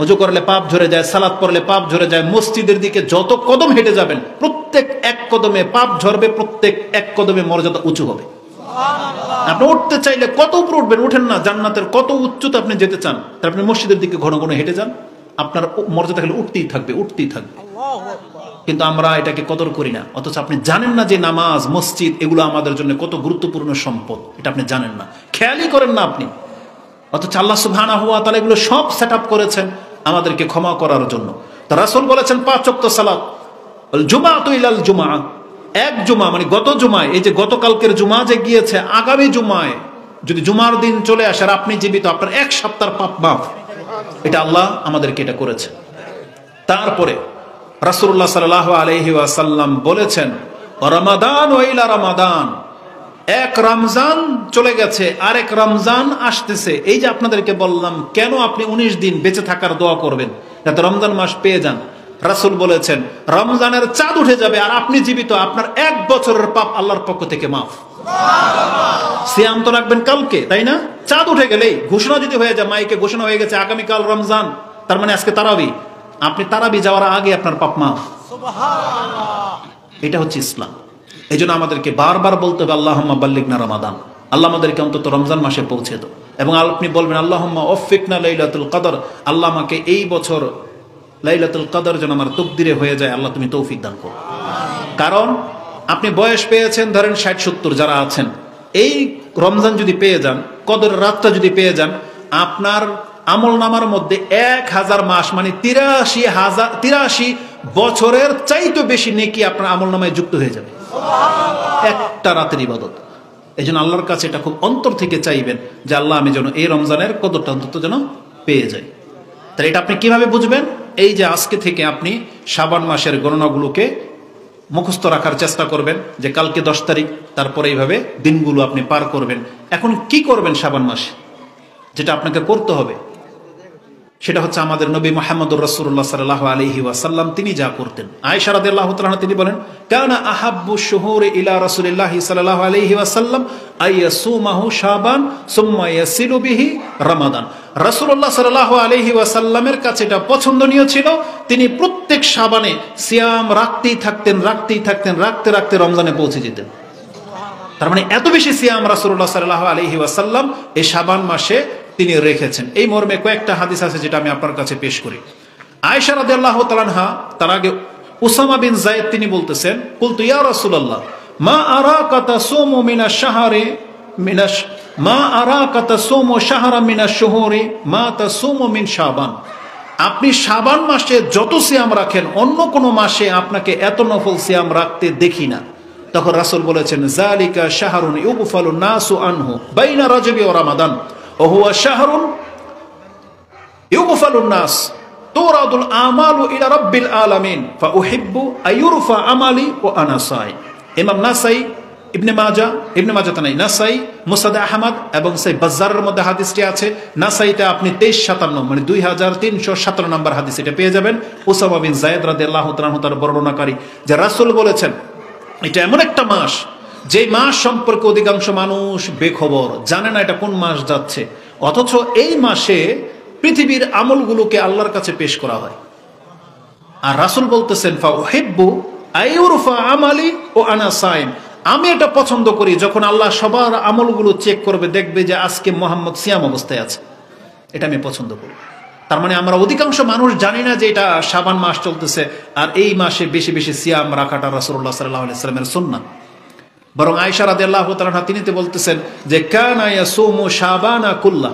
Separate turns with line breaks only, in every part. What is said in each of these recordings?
ওযু করলে পাপ ঝরে যায়, সালাত পড়লে পাপ ঝরে যায়। মসজিদের দিকে যত কদম হেঁটে যাবেন প্রত্যেক এক কদমে পাপ ঝরবে, প্রত্যেক এক কদমে মর্যাদা উঁচু হবে। আপনি উঠতে চাইলে কত উপরে উঠবেন, উঠেন না। জান্নাতের কত উচ্চতা আপনি যেতে চান, তার আপনি মসজিদের দিকে ঘন ঘন হেঁটে যান, আপনার মর্যাদা খালি উঠতেই থাকবে, উঠতেই থাকবে। কিন্তু আমরা এটাকে কদর করি না। অথচ আপনি জানেন না যে নামাজ, মসজিদ এগুলো আমাদের জন্য কত গুরুত্বপূর্ণ সম্পদ, এটা আপনি জানেন না, খেয়ালই করেন না আপনি। অথচ আল্লাহ সুবহানাহু ওয়া তাআলা এগুলো সব সেট আপ করেছেন আমাদেরকে ক্ষমা করার জন্য। তো রাসূল বলেছেন 5 ওয়াক্ত সালাত, জুমাআতু ইলাল জুমআ, এক জুমা মানে গত জুমায়, এই যে গতকালকের জুমা যে গিয়েছে, আগামী জুমায় যদি জুমার দিন চলে আসে আর আপনি জীবিত, আপনার এক সপ্তাহের পাপ মাফ। এটা আল্লাহ আমাদেরকে এটা করেছে। তারপরে রাসূলুল্লাহ সাল্লাল্লাহু আলাইহি ওয়াসাল্লাম বলেছেন, রমাদান ওয়া ইলা রমাদান, এক রমজান চলে গেছে আরেক রমজান আসতেছে। এই যে আপনাদেরকে বললাম কেন আপনি 19 দিন বেঁচে থাকার দোয়া করবেন যাতে রমজান মাস পেয়ে যান। রাসূল বলেছেন রমজানের চাঁদ উঠে যাবে আর আপনি জীবিত, আপনার 1 বছরের পাপ আল্লাহর পক্ষ থেকে মাফ। সিয়াম তো রাখবেন কালকে, তাই না? চাঁদ উঠে গেলেই ঘোষণা যদি হয়ে যায়, মাইকে ঘোষণা হয়ে গেছে আগামীকাল রমজান, তার মানে আজকে তারাবি, আপনি তারাবি যাওয়ার আগে আপনার পাপ মাফ। এটা হচ্ছে ইসলাম। এই জন্য আমাদেরকে বারবার বলতে হবে আল্লাহুম্মা বাল্লিগনা রমাদান, আল্লাহ আমাদেরকে অন্তত রমজান মাসে পৌঁছে দাও। এবং আপনি বলবেন আল্লাহুম্মা ওয়াফিকনা লাইলাতুল কদর, আল্লাহ আমাকে এই বছর লাইলাতুল কদর যেন আমার তকদিরে হয়ে যায়, আল্লাহ তুমি তৌফিক দান করো। কারণ আপনি বয়স পেয়েছেন ধরেন 60-70 যারা আছেন, এই রমজান যদি পেয়ে যান, কদরের রাতটা যদি পেয়ে যান, আপনার আমল নামার মধ্যে 1000 মাস মানে 83 বছরের চাইতে বেশি নেকি আপনার আমল নামায় যুক্ত হয়ে যাবে একটা রাতের ইবাদত। এই জন্য আল্লাহর কাছে এটা খুব অন্তর থেকে চাইবেন যে আল্লাহ আমি যেন এই রমজানের কদরটা অন্তত যেন পেয়ে যাই। তাহলে এটা আপনি কিভাবে বুঝবেন? এই যে আজকে থেকে আপনি শাবান মাসের গণনাগুলোকে মুখস্থ রাখার চেষ্টা করবেন, যে কালকে 10 তারিখ, তারপরে এইভাবে দিনগুলো আপনি পার করবেন। এখন কি করবেন শাবান মাসে? যেটা আপনাকে করতে হবে সেটা হচ্ছে আমাদের নবী মুহাম্মদুর রাসূলুল্লাহ সাল্লাল্লাহু আলাইহি ওয়াসাল্লাম তিনি যা করতেন। আয়েশা রাদিয়াল্লাহু তাআলা তিনি বলেন, কানা আহাব্বু শুহুরি ইলা রাসূলিল্লাহি সাল্লাল্লাহু আলাইহি ওয়াসাল্লাম আইয়াসুমাহু শাবান সুম্মা ইয়াসিলু বিহি রমাদান। রাসূলুল্লাহ সাল্লাল্লাহু আলাইহি ওয়াসাল্লামের কাছে এটা পছন্দনীয় ছিল, তিনি প্রত্যেক শাবানে সিয়াম রাখতেই থাকতেন, রাখতে রাখতে রমজানে পৌঁছে যেতেন। তার মানে এত বেশি সিয়াম রাসূলুল্লাহ সাল্লাল্লাহু আলাইহি ওয়াসাল্লাম এই শাবান মাসে তিনি রেখেছেন। এই মর্মে কয়েকটা হাদিস আছে যেটা আমি আপনার কাছে পেশ করি। আয়েশা রাদিয়াল্লাহু তাআলা আনহা, তার আগে উসামা বিন যায়েদ তিনি বলতেছেন, কুলতু ইয়া রাসূলুল্লাহ মা আরাকা তাসুমু মিনাশ শাহরি মা আরাকা তাসুমু শাহরাম মিনাশ শুহুরি মা তাসুমু মিন শাবান। আপনি শাবান মাসে যত সিয়াম রাখেন অন্য কোন মাসে আপনাকে এত নফল সিয়াম রাখতে দেখি না। তখন রাসূল বলেছেন, যালিকা শাহরুন ইউগফালুন নাসু আনহু বাইনা রাজবি ওয়া রমাদান ওয়া হুয়া শাহরুন ইউগফালুন নাস তুরাদুল আমালু ইলা রাব্বিল আলামিন ফাউহিব্বু আইয়ুরফা আমালি ওয়া আনা সাইম। ইমাম নাসাই, ইবনে মাজাহ তানাই নাসাই, মুসনাদ আহমদ এবং সেই বাজ্জারের মধ্যে হাদিসটি আছে। নাসাইতে আপনি 2357 মানে 2317 নম্বর হাদিস এটা পেয়ে যাবেন। উসামা বিন যায়েদ রাদিয়াল্লাহু তাআলা তার বর্ণনাকারী, যে রাসূল বলেছেন এটা এমন একটা মাস যে মাস সম্পর্কে অধিকাংশ মানুষ বেখবর, জানে না এটা কোন মাস যাচ্ছে, অথচ এই মাসে পৃথিবীর আমলগুলোকে আল্লাহর কাছে পেশ করা হয়। আর রাসূল বলতেছেন ফাউহিব্বু আইয়ুরফা আমালি ও আনা সাইম, আমি এটা পছন্দ করি যখন আল্লাহ সবার আমলগুলো চেক করবে, দেখবে যে আজকে মুহাম্মদ সিয়াম অবস্থায় আছে, এটা আমি পছন্দ করি। তার মানে আমরা অধিকাংশ মানুষ জানি না যে এটা শাবান মাস চলতেছে আর এই মাসে বেশি বেশি সিয়াম রাখাটা রাসূলুল্লাহ সাল্লাল্লাহু আলাইহি ওয়াসাল্লামের সুন্নাহ। বরং আয়েশা রাদিয়াল্লাহু তাআলা তিনি তো বলতেছেন যে কানা ইয়াসুমু শাবানা কুল্লাহ,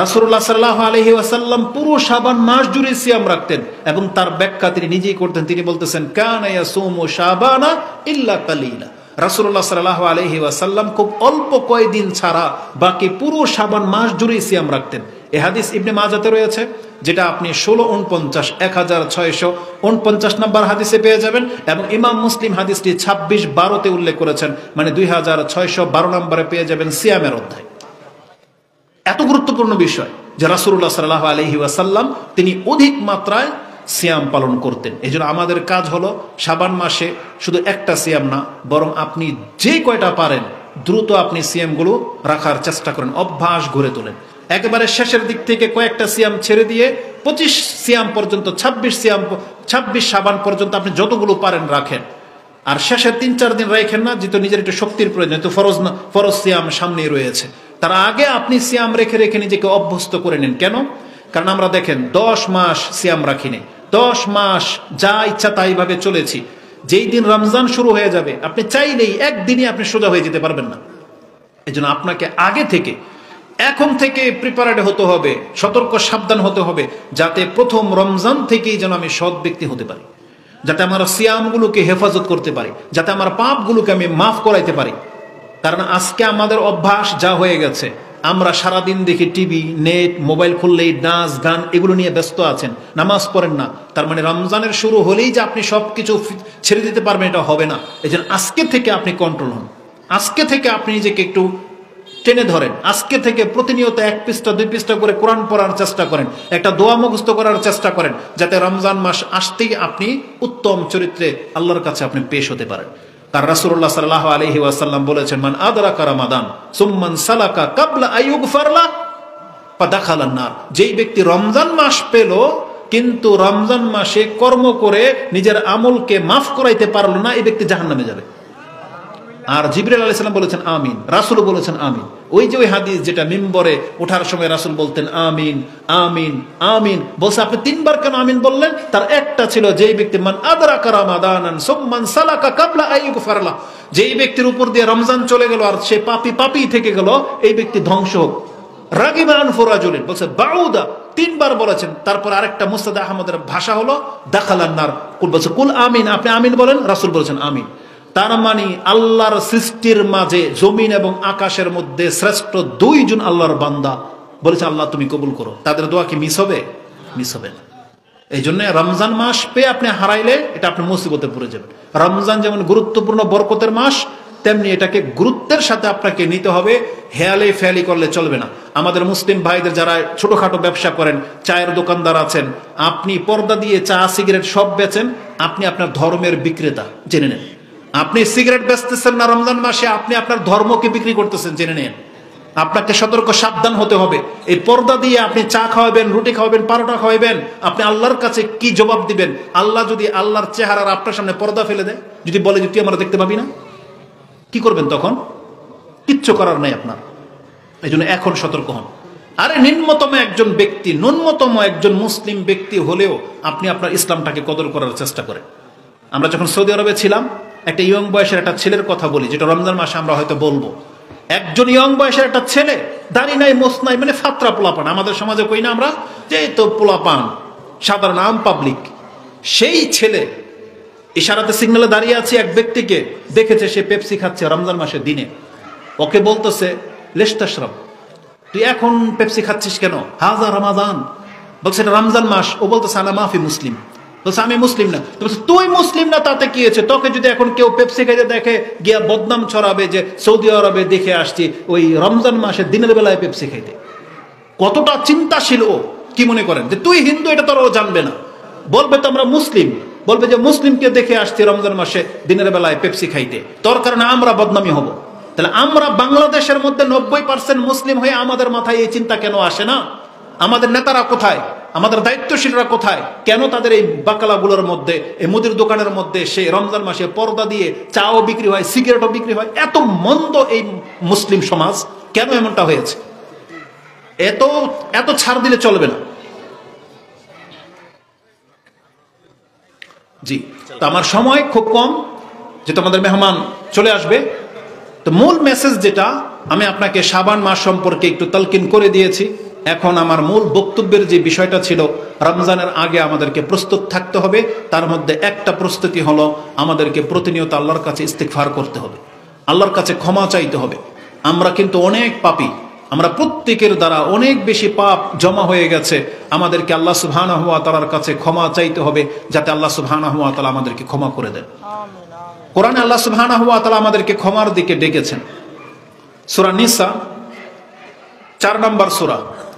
রাসূলুল্লাহ সাল্লাল্লাহু আলাইহি ওয়াসাল্লাম পুরো শাবান মাস জুড়ে সিয়াম রাখতেন। এবং তার ব্যাখ্যা তিনি নিজেই করতেন, তিনি বলতেছেন কানা ইয়াসুমু শাবানা ইল্লা কালিলা, রাসূলুল্লাহ সাল্লাল্লাহু আলাইহি ওয়াসাল্লাম খুব অল্প কয়েকদিন ছাড়া বাকি পুরো শাবান মাস জুড়ে সিয়াম রাখতেন। এই হাদিস ইবনে মাজাতে রয়েছে, যেটা আপনি 1649 নম্বর হাদিসে পেয়ে যাবেন। এবং ইমাম মুসলিম হাদিসটি 26-12 উল্লেখ করেছেন, মানে 2612 নম্বরে পেয়ে যাবেন সিয়ামের অধ্যায়। এত গুরুত্বপূর্ণ বিষয় যে রাসূলুল্লাহ সাল্লাল্লাহু আলাইহি ওয়াসাল্লাম তিনি অধিক মাত্রায় সিয়াম পালন করতেন। এই জন্য আমাদের কাজ হলো শাবান মাসে শুধু একটা সিয়াম না, বরং আপনি যে কয়টা পারেন দ্রুত আপনি সিয়ামগুলো রাখার চেষ্টা করেন, অভ্যাস গড়ে তোলেন। একেবারে শেষের দিক থেকে কয়েকটা সিয়াম ছেড়ে দিয়ে 25 সিয়াম পর্যন্ত, 26 শাবান পর্যন্ত আপনি যতগুলো পারেন রাখেন। আর শেষের 3-4 দিন রাখেন না, যেহেতু নিজের একটু শক্তির প্রয়োজন, তো ফরজ সিয়াম সামনেই রয়েছে, তার আগে আপনি সিয়াম রেখে রেখে নিজেকে অভ্যস্ত করে নিন। কেন? কারণ আমরা দেখেন 10 মাস সিয়াম রাখিনি, 10 মাস যা ইচ্ছা তাই ভাবে চলেছি। যেই দিন রমজান শুরু হয়ে যাবে, আপনি চাইলেই একদিনই আপনি সোজা হয়ে যেতে পারবেন না। এই জন্য আপনাকে আগে থেকে, এখন থেকে প্রিপারেড হতে হবে, সতর্ক সাবধান হতে হবে, যাতে প্রথম রমজান থেকেই যেন আমি সৎ ব্যক্তি হতে পারি, যাতে আমার সিয়ামগুলোকে হেফাজত করতে পারি, যাতে আমার পাপগুলোকে আমি মাফ করাইতে পারি। কারণ আজকে আমাদের অভ্যাস যা হয়ে গেছে, আমরা সারাদিন দেখি টিভি, নেট, মোবাইল খুললেই নাচ গান এগুলো নিয়ে ব্যস্ত আছেন, নামাজ পড়েন না। তার মানে রমজানের শুরু হলেই যে আপনি সবকিছু ছেড়ে দিতে পারবেন, এটা হবে না। এই জন্য আজকে থেকে আপনি কন্ট্রোল হন, আজকে থেকে আপনি নিজেকে একটু টেনে ধরেন, আজকে থেকে প্রতিনিয়ত 1 পৃষ্ঠা 2 পৃষ্ঠা করে কোরআন পড়ার চেষ্টা করেন, একটা দোয়া মুখস্থ করার চেষ্টা করেন, যাতে রমজান মাস আসতেই আপনি উত্তম চরিত্রে আল্লাহর কাছে আপনি পেশ হতে পারেন। কারণ রাসূলুল্লাহ সাল্লাল্লাহু আলাইহি ওয়াসাল্লাম বলেছেন, মান আদরাকা রমাদান সুম্মান সালাকা ক্বাবলা আইয়ুগফার লা ফাদাখালান নার। যেই ব্যক্তি রমজান মাস পেল কিন্তু রমজান মাসে কর্ম করে নিজের আমলকে মাফ করাইতে পারলো না, এই ব্যক্তি জাহান্নামে যাবে। আর জিবরাইল আলাইহিস সালাম বলেছেন আমিন, রাসূল বলেছেন আমিন। ওই যে ওই হাদিস যেটা মিম্বরে ওঠার সময় রাসূল বলতেন আমিন আমিন আমিন, বলছে আপনি 3 বার কেন আমিন বললেন? তার একটা ছিল, যেই ব্যক্তি মান আদরাকা রমাদানান সুম্মান সালাকা ক্বাবলা আইয়ুগফার লা, যেই ব্যক্তির উপর দিয়ে রমজান চলে গেল আর সে পাপী থেকে গেল, এই ব্যক্তি ধ্বংস হোক। রাগিবা আনফু রাজুলিন, বলছে বাউদা 3 বার বলেছেন। তারপর আরেকটা মুস্তাদ আহমদের ভাষা হলো দাখালান নার, বলছে কুল আমিন, আপনি আমিন বলেন, রাসূল বলেছেন আমিন। তার মানে আল্লাহর সৃষ্টির মাঝে জমিন এবং আকাশের মধ্যে শ্রেষ্ঠ 2 জন আল্লাহর বান্দা বলেছে আল্লাহ তুমি কবুল করো, তাদের দোয়া কি মিস হবে? মিস হবে না। এই জন্য রমজান মাস পেয়ে আপনি হারাইলে এটা আপনি মুসিবতে পড়ে যাবেন। রমজান যেমন গুরুত্বপূর্ণ বরকতের মাস, তেমনি এটাকে গুরুত্বের সাথে আপনাকে নিতে হবে, হেয়ালি ফেয়ালি করলে চলবে না। আমাদের মুসলিম ভাইদের যারা ছোটখাটো ব্যবসা করেন, চায়ের দোকানদার আছেন, আপনি পর্দা দিয়ে চা সিগারেট সব বেচেন, আপনি আপনার ধর্মের বিক্রেতা, জেনে নেন। আপনি সিগারেট বেচতেছেন না রমজান মাসে, আপনি আপনার ধর্মকে বিক্রি করতেছেন, জেনে নেন। আপনাকে সতর্ক সাবধান হতে হবে। এই পর্দা দিয়ে আপনি চা খাওয়াবেন, রুটি খাওয়াবেন, পারোটা খাওয়াবেন, আপনি আল্লাহর কাছে কি জবাব দিবেন? আল্লাহ যদি আল্লাহর চেহারার আপনার সামনে পর্দা ফেলে দেয়, যদি বলে যে তুই আমরা দেখতে পাবি না, কি করবেন তখন? কিচ্ছু করার নাই আপনার। এই জন্য এখন সতর্ক হন। আরে ন্যূনতম একজন মুসলিম ব্যক্তি হলেও আপনি আপনার ইসলামটাকে কদর করার চেষ্টা করেন। আমরা যখন সৌদি আরবে ছিলাম, একটা ইয়ং বয়সের একটা ছেলের কথা বলি, যেটা রমজান মাসে আমরা হয়তো বলবো। একজন ইয়ং বয়সের একটা ছেলে, দাড়ি নাই, মোছ নাই, মানে ফাত্রা পোলাপান, আমাদের সমাজে কই না আমরা যে তো পোলাপান, সাধারণ আম পাবলিক। সেই ছেলে ইশারাতে সিগন্যালে দাঁড়িয়ে আছে, এক ব্যক্তিকে দেখেছে সে পেপসি খাচ্ছে রমজান মাসের দিনে। ওকে বলতেছে লেশতাশরাব, তুই এখন পেপসি খাচ্ছিস কেন? হাজা রমাদান, বলছে এটা রমজান মাস। ও বলতেছে আনা মাফি মুসলিম, বলছে আমি মুসলিম না। তুই মুসলিম না তাতে কি হয়েছে? তোকে যদি এখন কেউ পেপসি খাইতে দেখে, গিয়া বদনাম ছড়াবে যে সৌদি আরবে দেখে আসছি ওই রমজান মাসে দিনের বেলায় পেপসি খাইতে। কতটা চিন্তাশীল ও! কি মনে করেন যে তুই হিন্দু, এটা তোর ও জানবে না? বলবে তো আমরা মুসলিম, বলবে যে মুসলিমকে দেখে আসছি রমজান মাসে দিনের বেলায় পেপসি খাইতে, তোর কারণে আমরা বদনামি হব। তাহলে আমরা বাংলাদেশের মধ্যে 90% মুসলিম হয়ে আমাদের মাথায় এই চিন্তা কেন আসে না? আমাদের নেতারা কোথায়? আমাদের দায়িত্বশীলরা কোথায়? কেন তাদের এই বাকালাগুলোর মধ্যে, এই মুদির দোকানের মধ্যে সে রমজান মাসে পর্দা দিয়ে চাও বিক্রি হয়, সিগারেটও বিক্রি হয়? এত মন্দ এই মুসলিম সমাজ, কেন এমনটা হয়েছে? এত ছাড় দিলে চলবে না। জি, তো আমার সময় খুব কম, যে তোমাদের মেহমান চলে আসবে। তো মূল মেসেজ যেটা আমি আপনাকে শাবান মাস সম্পর্কে একটু তালকিন করে দিয়েছি। এখন আমার মূল বক্তব্যের যে বিষয়টা ছিল, রমজানের আগে আমাদেরকে প্রস্তুত থাকতে হবে। তার মধ্যে একটা প্রস্তুতি হলো আমাদেরকে প্রতিনিয়ত আল্লাহর কাছে ইস্তিগফার করতে হবে, আল্লাহর কাছে ক্ষমা চাইতে হবে। আমরা কিন্তু অনেক পাপী, আমরা প্রত্যেকের দ্বারা অনেক বেশি পাপ জমা হয়ে গেছে। আমাদেরকে আল্লাহ সুবহানাহু ওয়া তাআলার কাছে ক্ষমা চাইতে হবে, যাতে আল্লাহ সুবহানাহু ওয়া তাআলা আমাদেরকে ক্ষমা করে দেন। কোরআনে আল্লাহ সুবহানাহু ওয়া তাআলা আমাদেরকে ক্ষমার দিকে ডেকেছেন। সূরা নিসা 4 নম্বর সূরা,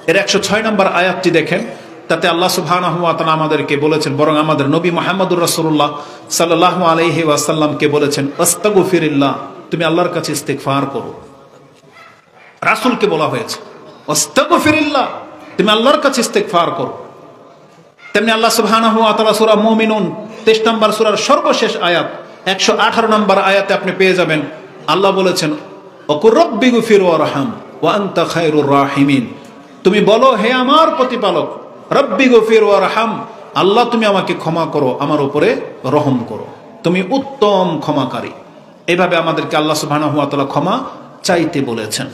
এর 106 নম্বর আয়াতটি দেখেন। তাতে আল্লাহ সুবহানাহু ওয়া তাআলা আমাদেরকে বলেছেন, বরং আমাদের নবী মুহাম্মদুর রাসূলুল্লাহ সাল্লাল্লাহু আলাইহি ওয়াসাল্লামকে বলেছেন, আস্তাগফিরিল্লাহ, তুমি আল্লাহর কাছে ইস্তিগফার করো। রাসূলকে বলা হয়েছে। ওয়াস্তাগফিরিল্লাহ, তুমি আল্লাহর কাছে ইস্তেগফার করো। তেমনি আল্লাহ সুবহানাহু ওয়া তাআলা সূরা মুমিনুন 23 নম্বর সূরার সর্বশেষ আয়াত 118 নম্বর আয়াতে আপনি পেয়ে যাবেন, আল্লাহ বলেছেন ওয়াকুর রাব্বিগফির ওয়ারহাম ওয়া আনতা খায়রুর রাহিমিন, তুমি বলো হে আমার প্রতিপালক, রাব্বিগফির ওয়ারহাম, আল্লাহ তুমি আমাকে ক্ষমা করো, আমার উপরে রহম করো, তুমি উত্তম ক্ষমাকারী। এইভাবে আমাদেরকে আল্লাহ সুবহানাহু ওয়া তাআলা ক্ষমা চাইতে বলেছেন।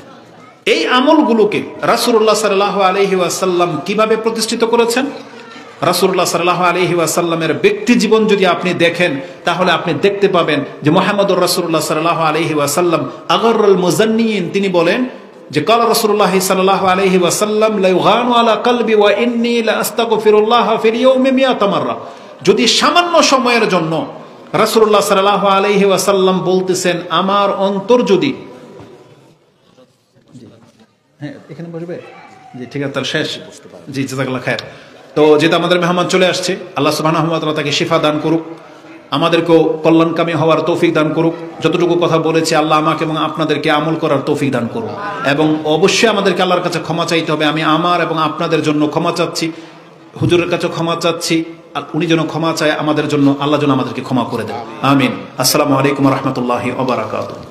এই আমলগুলোকে রাসূলুল্লাহ সাল্লাল্লাহু আলাইহি ওয়াসাল্লাম কিভাবে প্রতিষ্ঠিত করেছেন? রাসূলুল্লাহ সাল্লাল্লাহু আলাইহি ওয়াসাল্লামের ব্যক্তি জীবন যদি আপনি দেখেন, তাহলে আপনি দেখতে পাবেন যে মুহাম্মদুর রাসূলুল্লাহ সাল্লাল্লাহু আলাইহি ওয়াসাল্লাম আগরুল মুজান্নিন, তিনি বলেন যে কালা রাসূলুল্লাহ সাল্লাল্লাহু আলাইহি ওয়াসাল্লাম লা ইউগানু আলা কলবি ওয়া ইন্নী লা আস্তাগফিরুল্লাহ ফিল ইয়াউমি মিয়াতা মাররা। যদি সামান্য সময়ের জন্য রাসূলুল্লাহ সাল্লাল্লাহু আলাইহি ওয়াসাল্লাম বলতেছেন আমার অন্তর যদি, হ্যাঁ এখানে বসবে, জি ঠিক আছে, তাহলে শেষ, জি জাযাকাল্লাহ খায়ের। তো যেটা আমাদের মেহমান চলে আসছে, আল্লাহ সুবহানাহু ওয়া তাআলা তাকে শিফা দান করুক, আমাদেরকেও কল্যাণকামী হওয়ার তৌফিক দান করুক। যতটুকু কথা বলেছে আল্লাহ আমাকে এবং আপনাদেরকে আমল করার তৌফিক দান করুক। এবং অবশ্যই আমাদেরকে আল্লাহর কাছে ক্ষমা চাইতে হবে। আমি আমার এবং আপনাদের জন্য ক্ষমা চাচ্ছি, হুজুরের কাছে ক্ষমা চাচ্ছি, আর উনি যেন ক্ষমা চায় আমাদের জন্য, আল্লাহ যেন আমাদেরকে ক্ষমা করে দেন, আমিন। আসসালামু আলাইকুম ওয়া রাহমাতুল্লাহি ওয়া বারাকাতুহু।